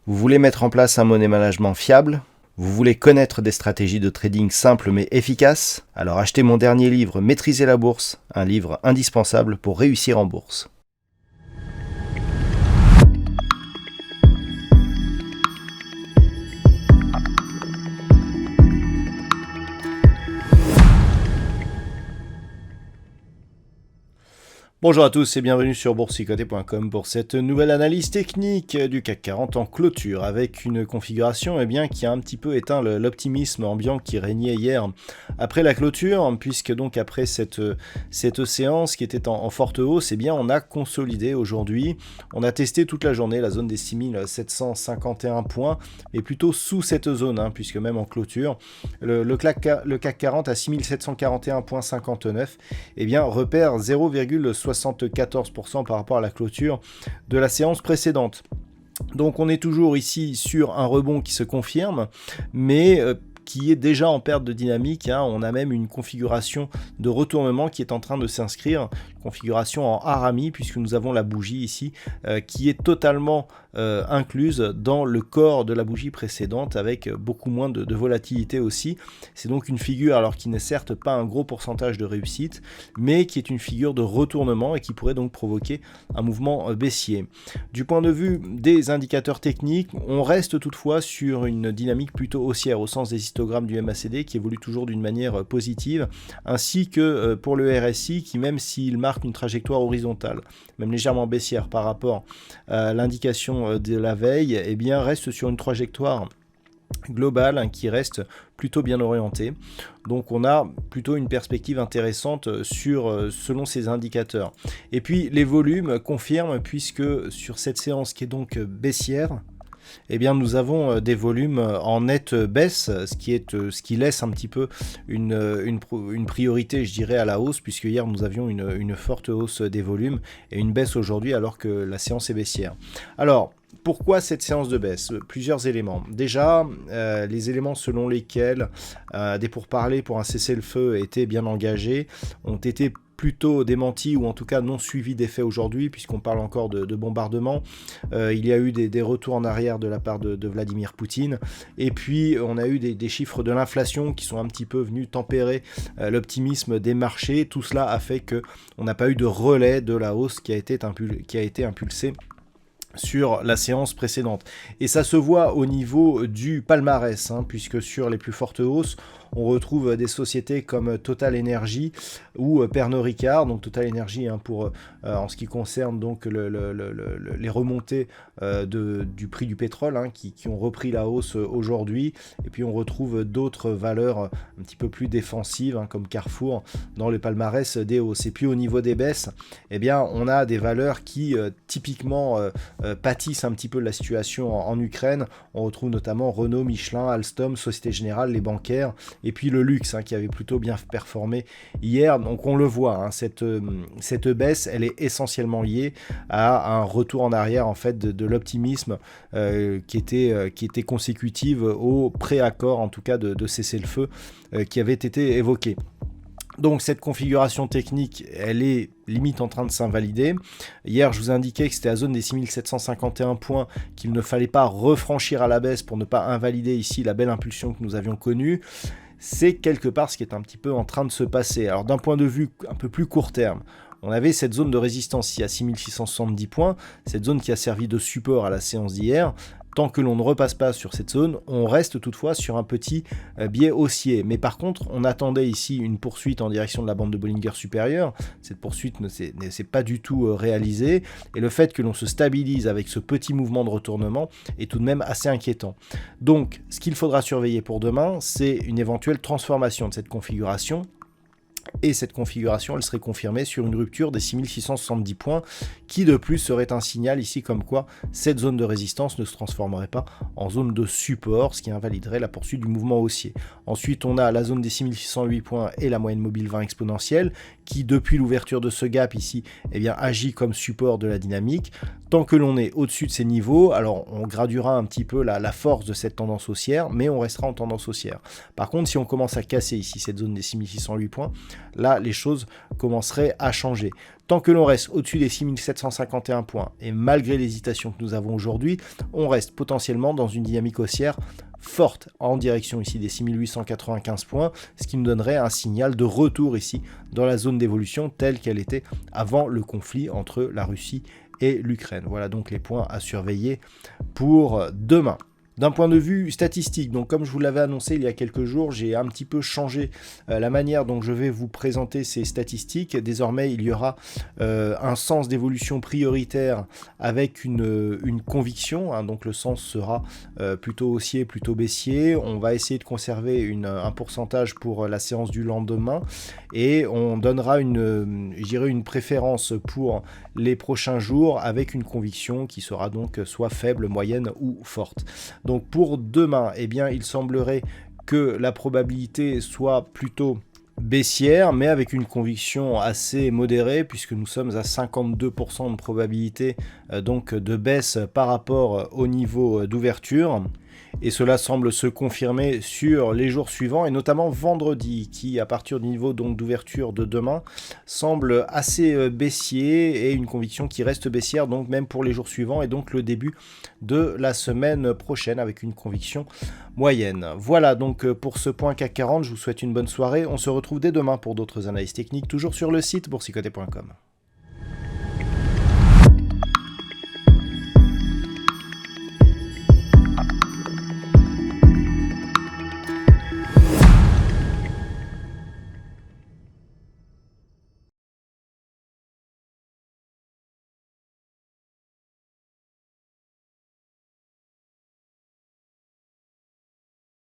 Vous voulez mettre en place un money management fiable? Vous voulez connaître des stratégies de trading simples mais efficaces? Alors achetez mon dernier livre Maîtriser la bourse, un livre indispensable pour réussir en bourse. Bonjour à tous et bienvenue sur boursicoté.com pour cette nouvelle analyse technique du CAC 40 en clôture avec une configuration qui a un petit peu éteint l'optimisme ambiant qui régnait hier après la clôture, puisque donc après cette séance qui était en forte hausse, on a consolidé aujourd'hui. On a testé toute la journée la zone des 6751 points, mais plutôt sous cette zone, puisque même en clôture, le CAC 40 à 6741,59 repère 0,74% par rapport à la clôture de la séance précédente. Donc on est toujours ici sur un rebond qui se confirme, mais qui est déjà en perte de dynamique. On a même une configuration de retournement qui est en train de s'inscrire, configuration en harami, puisque nous avons la bougie ici qui est totalement incluse dans le corps de la bougie précédente, avec beaucoup moins de volatilité aussi. C'est donc une figure alors qui n'est certes pas un gros pourcentage de réussite, mais qui est une figure de retournement et qui pourrait donc provoquer un mouvement baissier. Du point de vue des indicateurs techniques, on reste toutefois sur une dynamique plutôt haussière au sens des histogrammes du MACD qui évolue toujours d'une manière positive, ainsi que pour le RSI qui, même s'il marque une trajectoire horizontale, même légèrement baissière par rapport à l'indication de la veille, reste sur une trajectoire globale qui reste plutôt bien orientée. Donc on a plutôt une perspective intéressante selon ces indicateurs. Et puis les volumes confirment, puisque sur cette séance qui est donc baissière, nous avons des volumes en nette baisse, ce qui laisse un petit peu une priorité, je dirais, à la hausse, puisque hier nous avions une forte hausse des volumes et une baisse aujourd'hui alors que la séance est baissière. Alors, pourquoi cette séance de baisse? Plusieurs éléments. Déjà, les éléments selon lesquels des pourparlers pour un cessez-le-feu étaient bien engagés ont été plutôt démenti, ou en tout cas non suivi d'effet aujourd'hui, puisqu'on parle encore de bombardement. Il y a eu des retours en arrière de la part de Vladimir Poutine, et puis on a eu des chiffres de l'inflation qui sont un petit peu venus tempérer l'optimisme des marchés. Tout cela a fait qu'on n'a pas eu de relais de la hausse qui a été impulsée sur la séance précédente. Et ça se voit au niveau du palmarès, puisque sur les plus fortes hausses, on retrouve des sociétés comme Total Energy ou Pernod Ricard. Donc Total Energy pour en ce qui concerne donc les remontées du prix du pétrole qui ont repris la hausse aujourd'hui. Et puis on retrouve d'autres valeurs un petit peu plus défensives comme Carrefour dans le palmarès des hausses. Et puis au niveau des baisses, on a des valeurs qui typiquement pâtissent un petit peu de la situation en Ukraine. On retrouve notamment Renault, Michelin, Alstom, Société Générale, les bancaires, et puis le luxe qui avait plutôt bien performé hier. Donc on le voit, cette baisse, elle est essentiellement liée à un retour en arrière en fait de l'optimisme qui était consécutive au préaccord en tout cas de cessez-le-feu qui avait été évoqué. Donc cette configuration technique, elle est limite en train de s'invalider. Hier, je vous indiquais que c'était la zone des 6751 points qu'il ne fallait pas refranchir à la baisse pour ne pas invalider ici la belle impulsion que nous avions connue. C'est quelque part ce qui est un petit peu en train de se passer. Alors d'un point de vue un peu plus court terme, on avait cette zone de résistance ici à 6670 points, cette zone qui a servi de support à la séance d'hier. Tant que l'on ne repasse pas sur cette zone, on reste toutefois sur un petit biais haussier. Mais par contre, on attendait ici une poursuite en direction de la bande de Bollinger supérieure. Cette poursuite ne s'est pas du tout réalisée. Et le fait que l'on se stabilise avec ce petit mouvement de retournement est tout de même assez inquiétant. Donc, ce qu'il faudra surveiller pour demain, c'est une éventuelle transformation de cette configuration Et cette configuration, elle serait confirmée sur une rupture des 6670 points, qui de plus serait un signal ici comme quoi cette zone de résistance ne se transformerait pas en zone de support, ce qui invaliderait la poursuite du mouvement haussier. Ensuite, on a la zone des 6608 points et la moyenne mobile 20 exponentielle, qui depuis l'ouverture de ce gap ici, eh bien, agit comme support de la dynamique. Tant que l'on est au-dessus de ces niveaux, alors on graduera un petit peu la force de cette tendance haussière, mais on restera en tendance haussière. Par contre, si on commence à casser ici cette zone des 6608 points, là, les choses commenceraient à changer. Tant que l'on reste au-dessus des 6751 points, et malgré l'hésitation que nous avons aujourd'hui, on reste potentiellement dans une dynamique haussière forte en direction ici des 6895 points, ce qui nous donnerait un signal de retour ici dans la zone d'évolution telle qu'elle était avant le conflit entre la Russie et l'Ukraine. Voilà donc les points à surveiller pour demain. D'un point de vue statistique, donc comme je vous l'avais annoncé il y a quelques jours, j'ai un petit peu changé la manière dont je vais vous présenter ces statistiques. Désormais, il y aura un sens d'évolution prioritaire avec une conviction, hein, donc le sens sera plutôt haussier, plutôt baissier. On va essayer de conserver un pourcentage pour la séance du lendemain et on donnera une préférence pour les prochains jours avec une conviction qui sera donc soit faible, moyenne ou forte. Donc pour demain, eh bien, il semblerait que la probabilité soit plutôt baissière, mais avec une conviction assez modérée, puisque nous sommes à 52% de probabilité donc de baisse par rapport au niveau d'ouverture. Et cela semble se confirmer sur les jours suivants, et notamment vendredi, qui à partir du niveau donc d'ouverture de demain, semble assez baissier, et une conviction qui reste baissière donc même pour les jours suivants, et donc le début de la semaine prochaine avec une conviction moyenne. Voilà donc pour ce point CAC 40, je vous souhaite une bonne soirée, on se retrouve dès demain pour d'autres analyses techniques, toujours sur le site boursicoté.com.